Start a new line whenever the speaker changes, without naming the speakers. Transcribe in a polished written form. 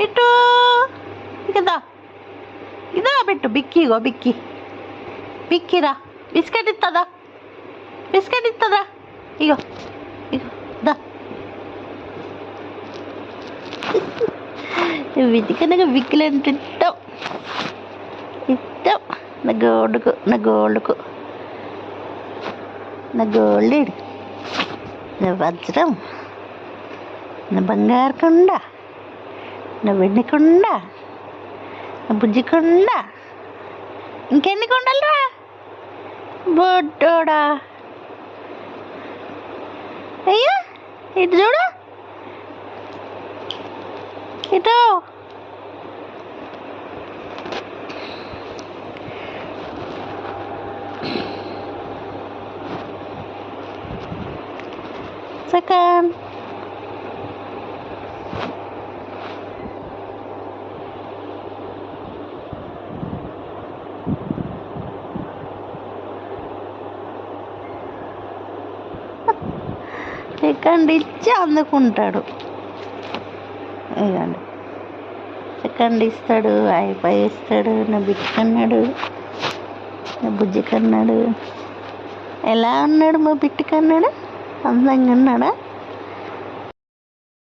bit కదా ఇదా పెట్టు బిక్కి ఇగో బిక్కి బిక్కిరా బిస్కెట్ ఇస్తుందా ఇగో ఇగో దా వీటికన్నా బిక్కులు అంటే ఇష్టం నా గోల్డ్కు నా గోల్డ్ నా వజ్రం నా బంగారు కొండ నా వెండి కొండ నా బుజ్జి కొండ ఇంకెన్ని కొండలు రా బొడ్డోడా అయ్యా ఇటు చూడు ఇటు సెకండ్ సెకండ్ ఇచ్చి అందుకుంటాడు ఇవ్వండి సెకండ్ ఇస్తాడు అయిపోయి ఇస్తాడు నా బిడ్డ కన్నాడు నా బుజ్జి కన్నాడు ఎలా ఉన్నాడు మా బిడ్డ కన్నాడు అందంగా ఉన్నాడా